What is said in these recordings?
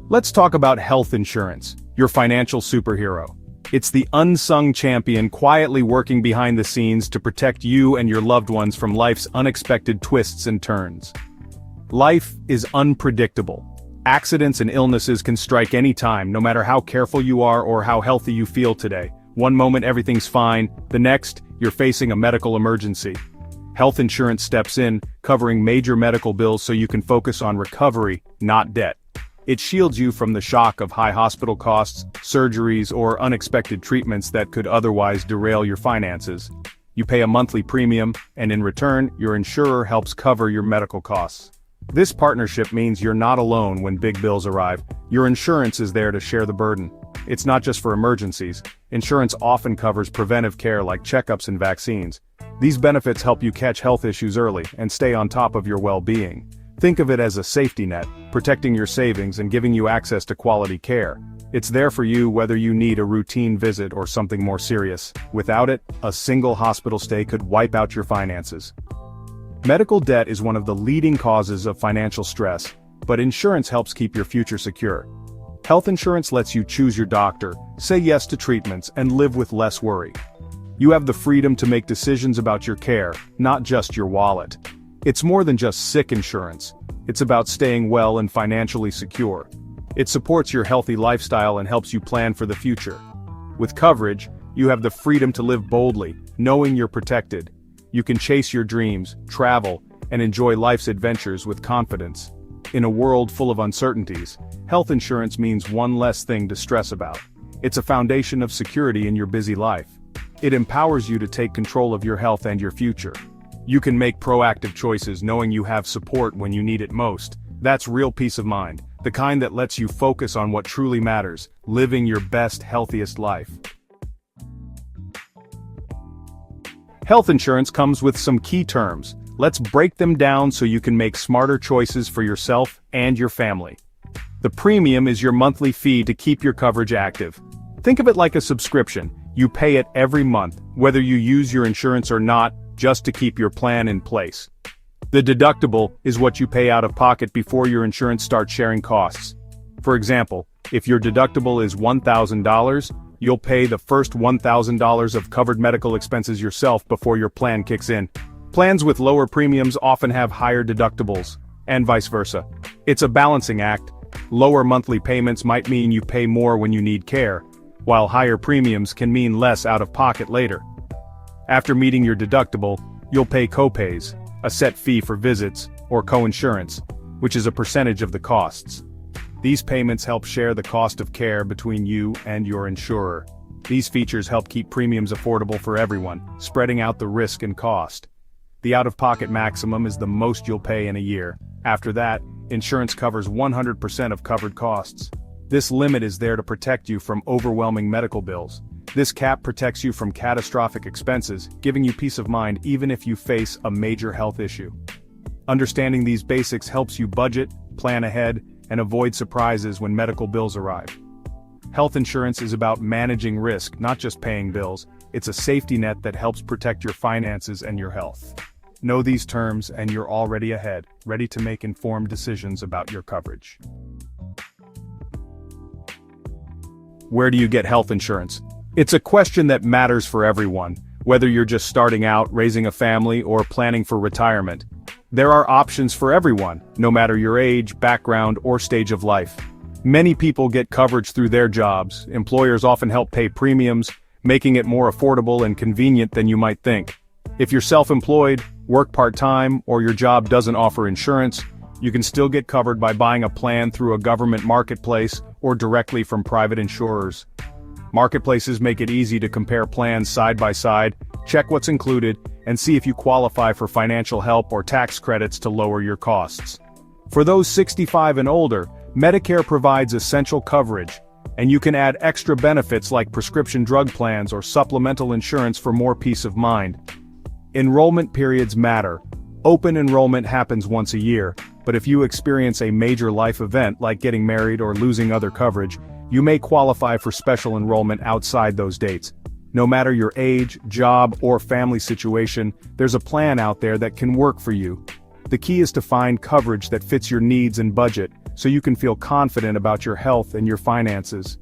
Let's talk about health insurance, your financial superhero. It's the unsung champion quietly working behind the scenes to protect you and your loved ones from life's unexpected twists and turns. Life is unpredictable. Accidents and illnesses can strike any time, no matter how careful you are or how healthy you feel today. One moment everything's fine, the next, you're facing a medical emergency. Health insurance steps in, covering major medical bills so you can focus on recovery, not debt. It shields you from the shock of high hospital costs, surgeries, or unexpected treatments that could otherwise derail your finances. You pay a monthly premium, and in return, your insurer helps cover your medical costs. This partnership means you're not alone when big bills arrive. Your insurance is there to share the burden. It's not just for emergencies. Insurance often covers preventive care like checkups and vaccines. These benefits help you catch health issues early and stay on top of your well-being. Think of it as a safety net, protecting your savings and giving you access to quality care. It's there for you whether you need a routine visit or something more serious. Without it, a single hospital stay could wipe out your finances. Medical debt is one of the leading causes of financial stress, but insurance helps keep your future secure. Health insurance lets you choose your doctor, say yes to treatments, and live with less worry. You have the freedom to make decisions about your care, not just your wallet. It's more than just sick insurance. It's about staying well and financially secure. It supports your healthy lifestyle and helps you plan for the future. With coverage, you have the freedom to live boldly, knowing you're protected. You can chase your dreams, travel, and enjoy life's adventures with confidence. In a world full of uncertainties, health insurance means one less thing to stress about. It's a foundation of security in your busy life. It empowers you to take control of your health and your future. You can make proactive choices knowing you have support when you need it most. That's real peace of mind, the kind that lets you focus on what truly matters, living your best, healthiest life. Health insurance comes with some key terms. Let's break them down so you can make smarter choices for yourself and your family. The premium is your monthly fee to keep your coverage active. Think of it like a subscription. You pay it every month, whether you use your insurance or not, just to keep your plan in place. The deductible is what you pay out of pocket before your insurance starts sharing costs. For example, if your deductible is $1,000, you'll pay the first $1,000 of covered medical expenses yourself before your plan kicks in. Plans with lower premiums often have higher deductibles, and vice versa. It's a balancing act. Lower monthly payments might mean you pay more when you need care, while higher premiums can mean less out of pocket later. After meeting your deductible, you'll pay copays, a set fee for visits, or coinsurance, which is a percentage of the costs. These payments help share the cost of care between you and your insurer. These features help keep premiums affordable for everyone, spreading out the risk and cost. The out-of-pocket maximum is the most you'll pay in a year. After that, insurance covers 100% of covered costs. This limit is there to protect you from overwhelming medical bills. This cap protects you from catastrophic expenses, giving you peace of mind even if you face a major health issue. Understanding these basics helps you budget, plan ahead, and avoid surprises when medical bills arrive. Health insurance is about managing risk, not just paying bills. It's a safety net that helps protect your finances and your health. Know these terms and you're already ahead, ready to make informed decisions about your coverage. Where do you get health insurance? It's a question that matters for everyone, whether you're just starting out, raising a family, or planning for retirement. There are options for everyone, no matter your age, background, or stage of life. Many people get coverage through their jobs. Employers often help pay premiums, making it more affordable and convenient than you might think. If you're self-employed, work part-time, or your job doesn't offer insurance, you can still get covered by buying a plan through a government marketplace or directly from private insurers. Marketplaces make it easy to compare plans side by side, check what's included, and see if you qualify for financial help or tax credits to lower your costs. For those 65 and older, Medicare provides essential coverage, and you can add extra benefits like prescription drug plans or supplemental insurance for more peace of mind. Enrollment periods matter. Open enrollment happens once a year, but if you experience a major life event like getting married or losing other coverage, you may qualify for special enrollment outside those dates. No matter your age, job, or family situation, there's a plan out there that can work for you. The key is to find coverage that fits your needs and budget, so you can feel confident about your health and your finances.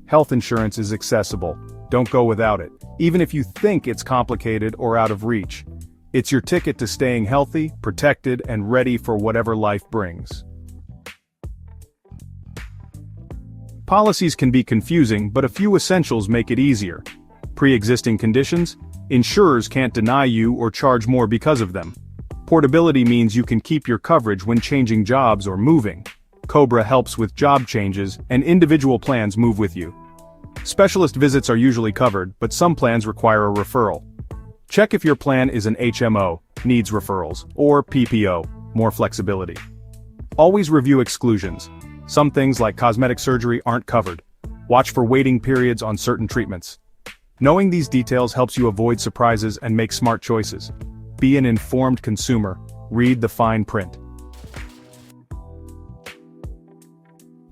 Health insurance is accessible. Don't go without it, even if you think it's complicated or out of reach. It's your ticket to staying healthy, protected, and ready for whatever life brings. Policies can be confusing, but a few essentials make it easier. Pre-existing conditions? Insurers can't deny you or charge more because of them. Portability means you can keep your coverage when changing jobs or moving. Cobra helps with job changes, and individual plans move with you. Specialist visits are usually covered, but some plans require a referral. Check if your plan is an HMO, needs referrals, or PPO, more flexibility. Always review exclusions. Some things like cosmetic surgery aren't covered. Watch for waiting periods on certain treatments. Knowing these details helps you avoid surprises and make smart choices. Be an informed consumer. Read the fine print.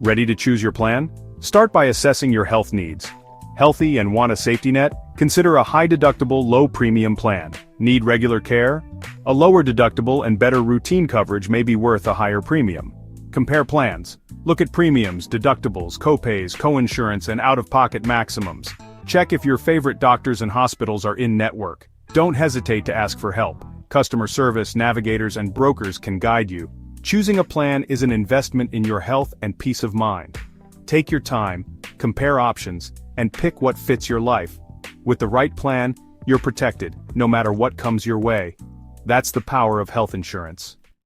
Ready to choose your plan? Start by assessing your health needs. Healthy and want a safety net? Consider a high-deductible, low-premium plan. Need regular care? A lower deductible and better routine coverage may be worth a higher premium. Compare plans. Look at premiums, deductibles, copays, coinsurance, and out-of-pocket maximums. Check if your favorite doctors and hospitals are in-network. Don't hesitate to ask for help. Customer service, navigators, and brokers can guide you. Choosing a plan is an investment in your health and peace of mind. Take your time, compare options, and pick what fits your life. With the right plan, you're protected, no matter what comes your way. That's the power of health insurance.